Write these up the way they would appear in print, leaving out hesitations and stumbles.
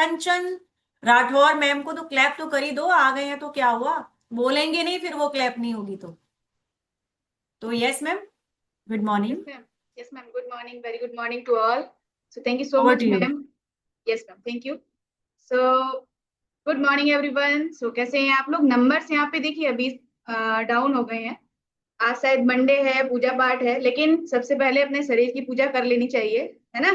कंचन Rathore ma'am को तो clap तो कर ही दो, आ गए हैं तो क्या हुआ, बोलेंगे नहीं फिर वो क्लैप नहीं होगी तो yes ma'am, good Yes, morning, ma'am. Yes, ma'am. Good morning. Very good morning to all. So thank you so over much, to you. ma'am. Yes, ma'am. Thank you. So good morning everyone. So कैसे हैं आप लोग? Numbers यहाँ पे देखिए अभी down हो गए हैं। आज शायद मंडे है, पूजा पाठ है, लेकिन सबसे पहले अपने शरीर की पूजा कर लेनी चाहिए, है ना?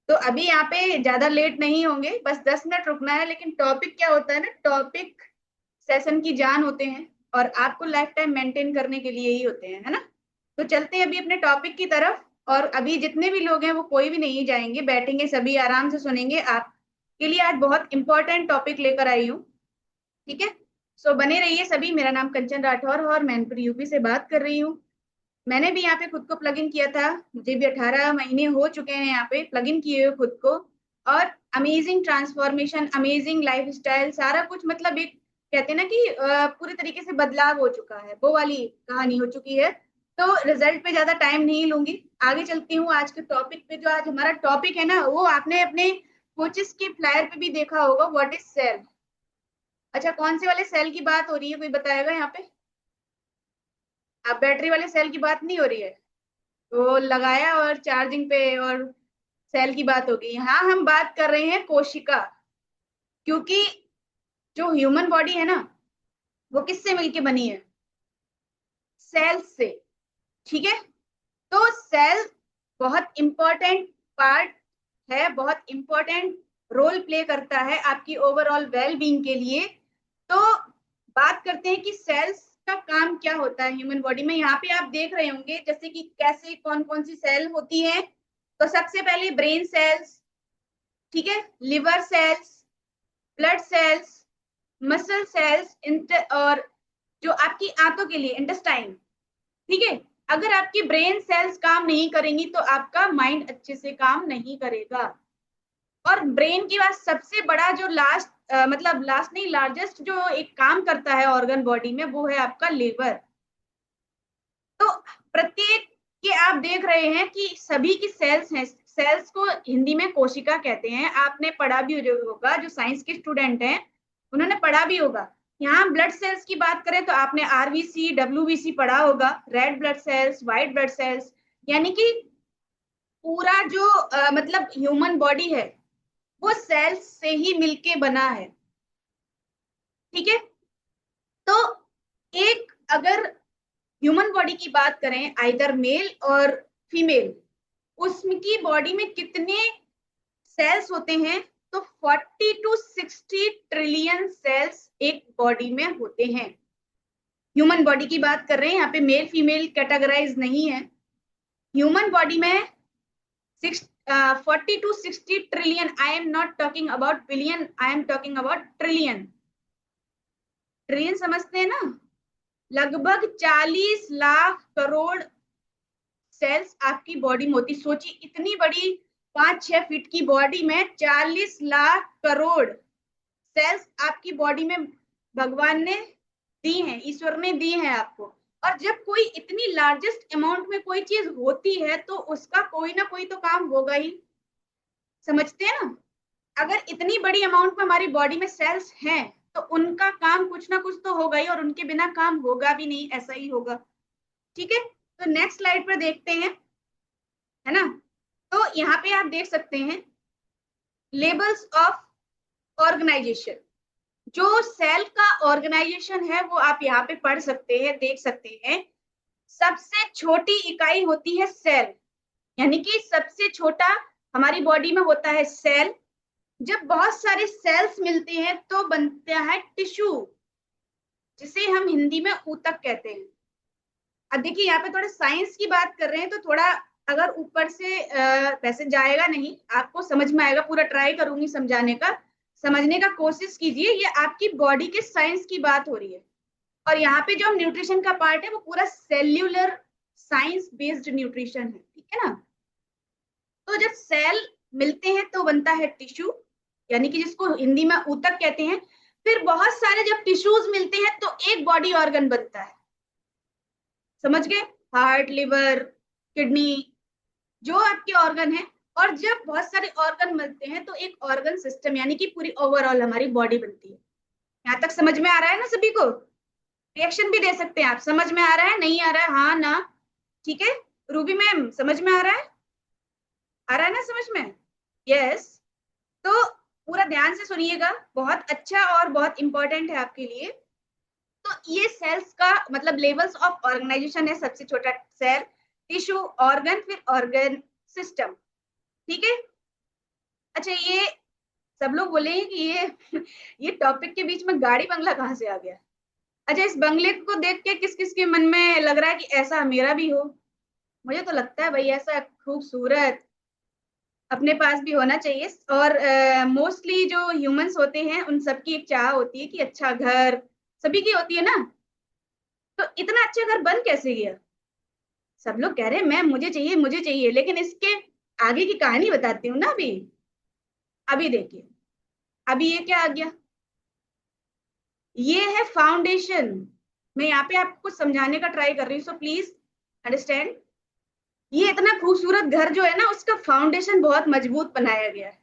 तो अभी यहाँ पे ज्यादा लेट नहीं होंगे, बस 10 मिनट रुकना है। लेकिन टॉपिक क्या होता है ना, टॉपिक सेशन की जान होते हैं और आपको लाइफ टाइम मेंटेन करने के लिए ही होते हैं, है ना? तो चलते हैं अभी अपने टॉपिक की तरफ। और अभी जितने भी लोग हैं वो कोई भी नहीं जाएंगे, बैठेंगे सभी आराम से सुनेंगे। आपके लिए आज बहुत इंपॉर्टेंट टॉपिक लेकर आई हूँ, ठीक है? सो बने रहिए सभी। मेरा नाम कंचन राठौर और मैनपुर यूपी से बात कर रही हूँ। मैंने भी यहाँ पे खुद को प्लग इन किया था, मुझे भी 18 महीने हो चुके हैं यहाँ पे प्लग इन किए हुए खुद को। और amazing transformation, amazing life style, सारा कुछ मतलब एक कहते हैं ना कि पूरी तरीके से बदलाव हो चुका है, वो वाली कहानी हो चुकी है। तो रिजल्ट पे ज्यादा टाइम नहीं लूंगी, आगे चलती हूँ आज के टॉपिक पे। जो आज हमारा टॉपिक है ना, वो आपने अपने कोचेस के फ्लायर पे भी देखा होगा, व्हाट इज सेल्फ। अच्छा, कौन से वाले सेल की बात हो रही है, कोई बताएगा यहाँ पे? आप बैटरी वाले सेल की बात नहीं हो रही है? तो लगाया और चार्जिंग पे और सेल की बात होगी। यहाँ हम बात कर रहे हैं कोशिका, क्योंकि जो ह्यूमन बॉडी है ना, वो किससे मिलके बनी है? सेल से, ठीक है? तो सेल बहुत इंपॉर्टेंट पार्ट है, बहुत इंपॉर्टेंट रोल प्ले करता है आपकी ओवरऑल वेल बीइंग के लिए। तो बात करते हैं कि सेल्स का काम क्या होता है ह्यूमन बॉडी में। यहाँ पे आप देख रहे होंगे जैसे कि कैसे कौन कौन सी सेल होती है। तो सबसे पहले ब्रेन सेल्स, ठीक है, liver cells, blood cells, muscle cells, और जो आपकी आंतों के लिए इंटेस्टाइन, ठीक है? अगर आपकी ब्रेन सेल्स काम नहीं करेंगी तो आपका माइंड अच्छे से काम नहीं करेगा। और ब्रेन की बात, सबसे बड़ा जो लास्ट मतलब लास्ट नहीं, लार्जेस्ट जो एक काम करता है ऑर्गन बॉडी में, वो है आपका लिवर। तो प्रत्येक के आप देख रहे हैं कि सभी की सेल्स हैं। सेल्स को हिंदी में कोशिका कहते हैं, आपने पढ़ा भी होगा, जो साइंस के स्टूडेंट हैं उन्होंने पढ़ा भी होगा। यहाँ ब्लड सेल्स की बात करें तो आपने आरबीसी, डब्ल्यूबीसी पढ़ा होगा, red blood cells, white blood cells. यानी कि पूरा जो मतलब ह्यूमन बॉडी है वो सेल्स से ही मिलके बना है, ठीक है? तो एक अगर ह्यूमन बॉडी की बात करें, आइदर मेल और फीमेल, उसकी बॉडी में कितने सेल्स होते हैं? तो 40 to 60 ट्रिलियन सेल्स एक बॉडी में होते हैं। ह्यूमन बॉडी की बात कर रहे हैं, यहाँ पे मेल फीमेल कैटेगराइज नहीं है। ह्यूमन बॉडी में 40 to 60 trillion, I am not talking about billion, I am talking about trillion. Trillion समझते हैं ना? लगभग 40 लाख करोड़ सेल्स आपकी बॉडी में होती। सोचिए, इतनी बड़ी 5-6 फीट की बॉडी में 40 लाख करोड़ सेल्स आपकी बॉडी में भगवान ने दी हैं, ईश्वर ने दी हैं आपको। और जब कोई इतनी लार्जेस्ट अमाउंट में कोई चीज होती है तो उसका कोई ना कोई तो काम होगा ही, समझते हैं ना? अगर इतनी बड़ी अमाउंट में हमारी बॉडी में सेल्स हैं तो उनका काम कुछ ना कुछ तो होगा ही, और उनके बिना काम होगा भी नहीं, ऐसा ही होगा, ठीक है? तो नेक्स्ट स्लाइड पर देखते हैं, है ना? तो यहाँ पे आप देख सकते हैं लेबल्स ऑफ ऑर्गेनाइजेशन। जो सेल का ऑर्गेनाइजेशन है वो आप यहाँ पे पढ़ सकते हैं, देख सकते हैं। सबसे छोटी इकाई होती है सेल, यानी कि सबसे छोटा हमारी बॉडी में होता है सेल। जब बहुत सारे सेल्स मिलते हैं तो बनता है टिश्यू, जिसे हम हिंदी में ऊतक कहते हैं। अब देखिए, यहाँ पे थोड़ा साइंस की बात कर रहे हैं तो थोड़ा अगर ऊपर से वैसे जाएगा नहीं, आपको समझ में आएगा, पूरा ट्राई करूंगी समझाने का, समझने का कोशिश कीजिए। ये आपकी बॉडी के साइंस की बात हो रही है। और यहाँ पे जो न्यूट्रिशन का पार्ट है वो पूरा सेल्यूलर साइंस बेस्ड न्यूट्रिशन है, ठीक है ना? तो जब सेल मिलते हैं तो बनता है टिश्यू, यानी कि जिसको हिंदी में ऊतक कहते हैं। फिर बहुत सारे जब टिश्यूज मिलते हैं तो एक बॉडी ऑर्गन बनता है, समझ गए? हार्ट, लिवर, किडनी, जो आपके ऑर्गन है। और जब बहुत सारे ऑर्गन मिलते हैं तो एक ऑर्गन सिस्टम यानी कि पूरी ओवरऑल हमारी बॉडी बनती है। यहाँ तक समझ में आ रहा है ना सभी को? रिएक्शन भी दे सकते हैं आप, समझ में आ रहा है, नहीं आ रहा है, हाँ ना? ठीक है, रूबी मैम समझ में आ रहा है? आ रहा है ना समझ में? यस। तो पूरा ध्यान से सुनिएगा, बहुत अच्छा और बहुत इंपॉर्टेंट है आपके लिए। तो ये सेल्स का मतलब लेवल्स ऑफ ऑर्गेनाइजेशन है। सबसे छोटा सेल, टिश्यू, ऑर्गन, फिर ऑर्गन सिस्टम। ठीक है। अच्छा, ये सब लोग बोले कि ये टॉपिक के बीच में गाड़ी बंगला कहाँ से आ गया? अच्छा, इस बंगले को देख के किस किस के मन में लग रहा है कि ऐसा मेरा भी हो? मुझे तो लगता है भाई ऐसा खूबसूरत अपने पास भी होना चाहिए। और मोस्टली जो ह्यूमंस होते हैं उन सबकी एक चाह होती है कि अच्छा घर, सभी की होती है ना। तो इतना अच्छा घर बन कैसे गया? सब लोग कह रहे हैं मैम मुझे चाहिए मुझे चाहिए, लेकिन इसके आगे की कहानी बताती हूँ ना अभी। अभी देखिए, अभी ये क्या आ गया, ये है फाउंडेशन। मैं यहाँ पे आपको समझाने का ट्राई कर रही हूँ, सो प्लीज अंडरस्टैंड। ये इतना खूबसूरत घर जो है ना, उसका फाउंडेशन बहुत मजबूत बनाया गया है।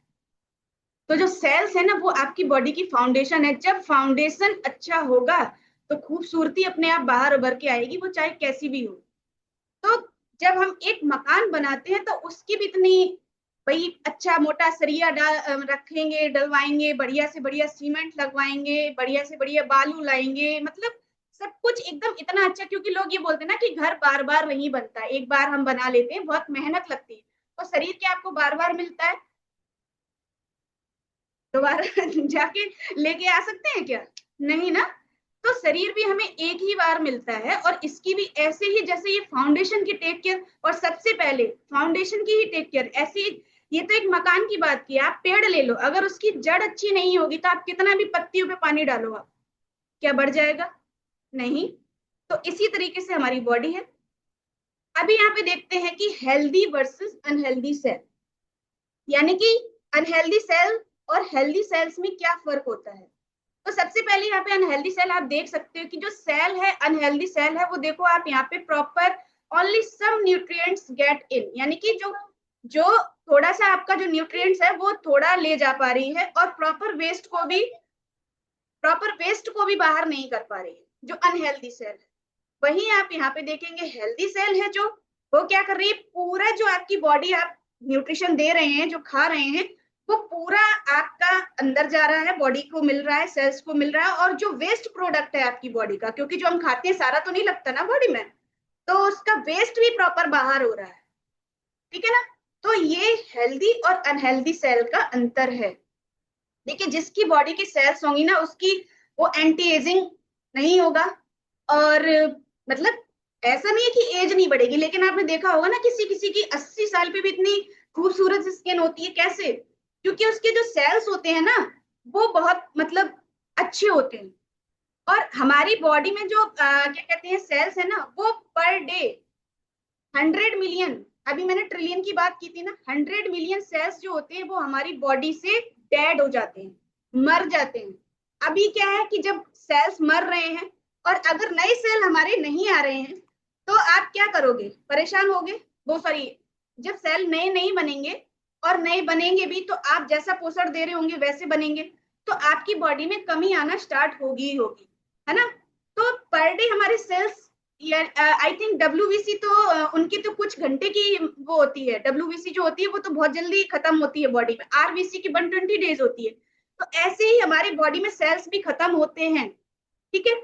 तो जो सेल्स है ना, वो आपकी बॉडी की फाउंडेशन है। जब फाउंडेशन अच्छा होगा तो खूबसूरती अपने आप बाहर उभर के आएगी, वो चाहे कैसी भी हो। तो जब हम एक मकान बनाते हैं तो उसकी भी इतनी भाई अच्छा मोटा सरिया रखेंगे, डलवाएंगे, बढ़िया से बढ़िया सीमेंट लगवाएंगे, बढ़िया से बढ़िया बालू लाएंगे, मतलब सब कुछ एकदम इतना अच्छा। क्योंकि लोग ये बोलते हैं ना कि घर बार बार नहीं बनता, एक बार हम बना लेते हैं, बहुत मेहनत लगती है। तो शरीर क्या आपको बार बार मिलता है? दोबारा जाके लेके आ सकते हैं क्या? नहीं ना। तो शरीर भी हमें एक ही बार मिलता है, और इसकी भी ऐसे ही जैसे ये फाउंडेशन की टेक केयर, और सबसे पहले फाउंडेशन की ही टेक केयर ऐसी। ये तो एक मकान की बात की, आप पेड़ ले लो, अगर उसकी जड़ अच्छी नहीं होगी तो आप कितना भी पत्तियों पे पानी डालो, आप क्या बढ़ जाएगा? नहीं। तो इसी तरीके से हमारी बॉडी है। अभी यहाँ पे देखते हैं कि हेल्दी वर्सेस अनहेल्दी सेल, यानी कि अनहेल्दी सेल और हेल्दी सेल्स में क्या फर्क होता है। तो सबसे पहले यहाँ पे अनहेल्दी सेल आप देख सकते हो कि जो सेल है, अनहेल्दी सेल है, वो देखो आप यहाँ पे proper only some nutrients get in, यानी कि जो जो थोड़ा सा आपका जो न्यूट्रिएंट्स है वो थोड़ा ले जा पा रही है, और प्रॉपर वेस्ट को भी बाहर नहीं कर पा रही है, जो अनहेल्दी सेल है। वहीं आप यहाँ पे देखेंगे हेल्दी सेल है, जो वो क्या कर रही है, पूरा जो आपकी बॉडी आप न्यूट्रिशन दे रहे हैं, जो खा रहे हैं, वो पूरा आपका अंदर जा रहा है, बॉडी को मिल रहा है, सेल्स को मिल रहा है। और जो वेस्ट प्रोडक्ट है आपकी बॉडी का, क्योंकि जो हम खाते हैं सारा तो नहीं लगता ना बॉडी में, तो उसका वेस्ट भी प्रॉपर बाहर हो रहा है। ठीक है ना? तो ये हेल्दी और अनहेल्दी सेल का अंतर है। देखिए, जिसकी बॉडी की सेल्स होंगी ना, उसकी वो एंटी एजिंग नहीं होगा। और मतलब ऐसा नहीं है कि एज नहीं बढ़ेगी, लेकिन आपने देखा होगा ना किसी किसी की 80 साल पे भी इतनी खूबसूरत स्किन होती है। कैसे? क्योंकि उसके जो सेल्स होते हैं ना, वो बहुत मतलब अच्छे होते हैं। और हमारी बॉडी में जो क्या कहते हैं सेल्स है ना, वो पर डे 100 मिलियन, अभी मैंने ट्रिलियन की बात की थी ना, 100 मिलियन सेल्स जो होते हैं वो हमारी बॉडी से डेड हो जाते हैं, मर जाते हैं। अभी क्या है कि जब सेल्स मर रहे हैं और अगर नए सेल हमारे नहीं आ रहे हैं, तो आप क्या करोगे? परेशान होगे। वो सॉरी, जब सेल नए नहीं बनेंगे, और नए बनेंगे भी तो आप जैसा पोषण दे रहे होंगे वैसे बनेंगे, तो आपकी बॉडी में कमी आना स्टार्ट होगी ही होगी, है ना? तो पर डे हमारे सेल्स, आई थिंक डब्ल्यूबीसी तो उनकी तो कुछ घंटे की वो होती है, डब्ल्यूबीसी जो होती है वो तो बहुत जल्दी खत्म होती है बॉडी में, आरबीसी की 120 डेज होती है। तो ऐसे ही हमारी बॉडी में सेल्स भी खत्म होते हैं। ठीक है।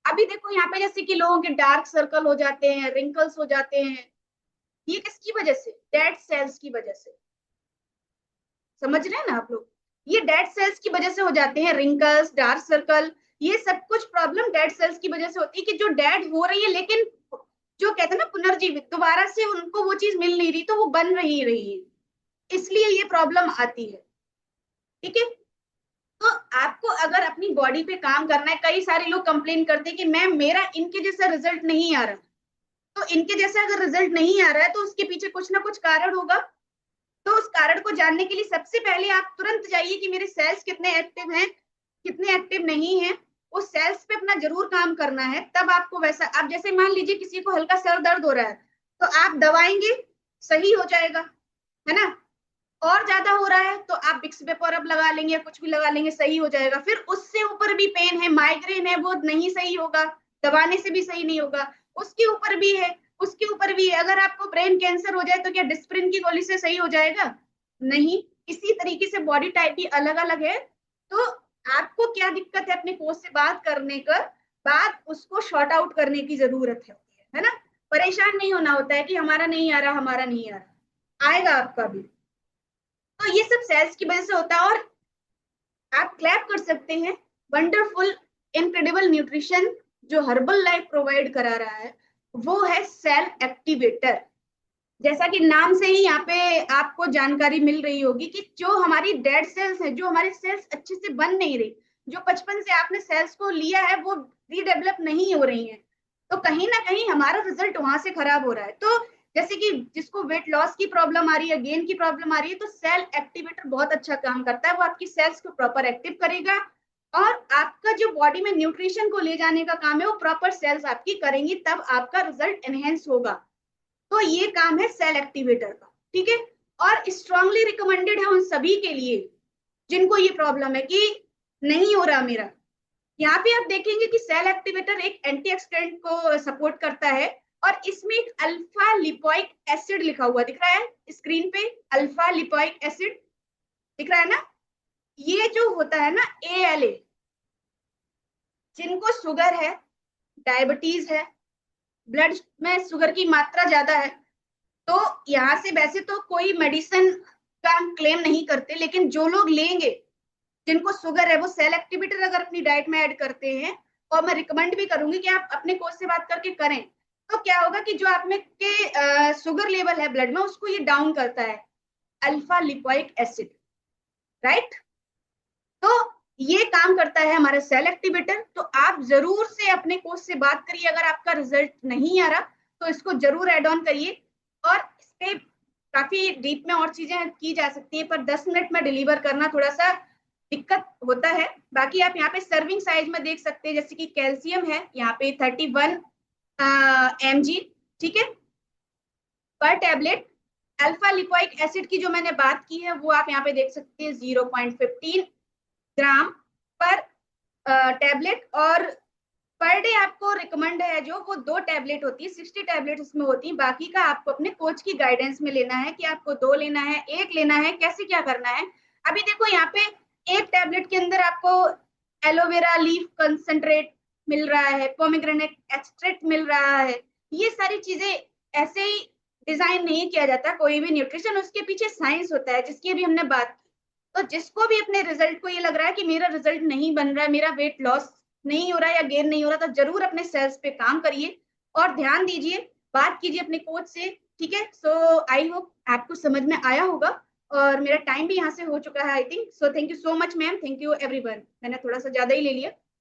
अभी देखो यहाँ पे जैसे कि लोगों के डार्क सर्कल हो जाते हैं, रिंकल्स हो जाते हैं, ये किसकी वजह से? डेड सेल्स की वजह से। समझ रहे हैं ना आप लोग? ये डेड सेल्स की वजह से हो जाते हैं रिंकल्स, डार्क सर्कल, ये सब कुछ प्रॉब्लम डेड सेल्स की वजह से होती है, कि जो डेड हो रही है, लेकिन जो कहते हैं ना पुनर्जीवित, दोबारा से उनको वो चीज मिल नहीं रही, तो वो बन रही है, इसलिए ये प्रॉब्लम आती है। ठीक है। तो आपको अगर अपनी बॉडी पे काम करना है, कई सारे लोग कंप्लेन करते हैं कि मैम मेरा इनके जैसा रिजल्ट नहीं आ रहा। तो इनके जैसा अगर रिजल्ट नहीं आ रहा है तो उसके पीछे कुछ ना कुछ कारण होगा। तो उस कारण को जानने के लिए सबसे पहले आप तुरंत जाइए कि मेरे सेल्स कितने एक्टिव हैं, कितने एक्टिव नहीं है। उस सेल्स पे अपना जरूर काम करना है, तब आपको वैसा, आप जैसे मान लीजिए किसी को हल्का सर दर्द हो रहा है, तो आप दवाएंगे, सही हो जाएगा। है ना। और ज्यादा हो रहा है तो आप विक्स वेपर अब लगा लेंगे या कुछ भी लगा लेंगे, सही हो जाएगा। फिर उससे ऊपर भी पेन है, माइग्रेन है, वो नहीं सही होगा, दबाने से भी सही नहीं होगा। उसके ऊपर भी है, उसके ऊपर भी है, अगर आपको ब्रेन कैंसर हो जाए तो क्या डिस्प्रिन की गोली से सही हो जाएगा? नहीं। इसी तरीके से बॉडी टाइप भी अलग अलग है। तो आपको क्या दिक्कत है अपने कोच से बात करने का, बात उसको शॉर्ट आउट करने की जरूरत है ना। परेशान नहीं होना होता है कि हमारा नहीं आ रहा, हमारा नहीं आ रहा, आएगा आपका भी। तो ये सब सेल्स की वजह से होता है। और आप क्लैप कर सकते हैं। वंडरफुल इनक्रेडिबल न्यूट्रिशन जो हर्बल लाइफ प्रोवाइड करा रहा है वो है सेल एक्टिवेटर। जैसा कि नाम से ही यहाँ पे आपको जानकारी मिल रही होगी कि जो हमारी डेड सेल्स हैं, जो हमारी सेल्स अच्छे से बन नहीं रही, जो बचपन से आपने सेल्स को लिया है वो रीडेवलप नहीं हो रही हैं, तो कहीं ना कहीं हमारा रिजल्ट वहां से खराब हो रहा है। तो जैसे कि जिसको वेट लॉस की प्रॉब्लम आ रही है, गेन की प्रॉब्लम आ रही है, तो सेल एक्टिवेटर बहुत अच्छा काम करता है। वो आपकी सेल्स को प्रॉपर एक्टिव करेगा और आपका जो बॉडी में न्यूट्रिशन को ले जाने का काम है वो प्रॉपर सेल्स आपकी करेंगी, तब आपका रिजल्ट एनहेंस होगा। तो ये काम है सेल एक्टिवेटर का, ठीक है। और स्ट्रांगली रिकमेंडेड है उन सभी के लिए जिनको ये प्रॉब्लम है कि नहीं हो रहा मेरा। यहाँ पे आप देखेंगे कि सेल एक्टिवेटर एक एंटीऑक्सीडेंट को सपोर्ट करता है और इसमें एक अल्फा लिपोइक एसिड लिखा हुआ दिख रहा है स्क्रीन पे, अल्फा लिपोइक एसिड दिख रहा है ना। ये जो होता है ना ALA, जिनको शुगर है, डायबिटीज है, ब्लड में शुगर की मात्रा ज्यादा है, तो यहाँ से वैसे तो कोई मेडिसिन का हम क्लेम नहीं करते, लेकिन जो लोग लेंगे जिनको शुगर है वो सेल एक्टिवेटर अगर अपनी डाइट में ऐड करते हैं, और मैं रिकमेंड भी करूंगी कि आप अपने कोच से बात करके करें, तो क्या होगा कि जो आप में के शुगर लेवल है ब्लड में उसको ये डाउन करता है, अल्फा लिपोइक एसिड, राइट। तो ये काम करता है हमारा सेल एक्टिवेटर। तो आप जरूर से अपने कोच से बात करिए, अगर आपका रिजल्ट नहीं आ रहा तो इसको जरूर एड ऑन करिए। और इस पे काफी डीप में और चीजें की जा सकती है, पर 10 मिनट में डिलीवर करना थोड़ा सा दिक्कत होता है। बाकी आप यहाँ पे सर्विंग साइज में देख सकते हैं, जैसे कि कैल्शियम है यहाँ पे 31 mg, ठीक है, पर टेबलेट। अल्फा लिपोइक एसिड की जो मैंने बात की है वो आप यहाँ पे देख सकते हैं 0.15 ग्राम पर टेबलेट। और पर डे आपको रिकमेंड है जो वो 2 टेबलेट होती है, 60 टेबलेट इसमें होती है। बाकी का आपको अपने कोच की गाइडेंस में लेना है कि आपको 2 लेना है, 1 लेना है, कैसे क्या करना है। अभी देखो यहाँ पे एक टेबलेट के अंदर आपको एलोवेरा लीफ कंसंट्रेट मिल रहा है, पोमेग्रेनेट एक्सट्रैक्ट मिल रहा है। ये सारी चीजें ऐसे ही डिजाइन नहीं किया जाता कोई भी न्यूट्रिशन, उसके पीछे साइंस होता है जिसकी अभी हमने बात की। तो जिसको भी अपने रिजल्ट को ये लग रहा है कि मेरा रिजल्ट नहीं बन रहा है, मेरा वेट लॉस नहीं हो रहा है या गेन नहीं हो रहा, तो जरूर अपने सेल्स पे काम करिए और ध्यान दीजिए, बात कीजिए अपने कोच से, ठीक है। सो आई होप आपको समझ में आया होगा। और मेरा टाइम भी यहाँ से हो चुका है I think. So thank you so much ma'am, thank you everyone. मैंने थोड़ा सा ज्यादा ही ले लिया।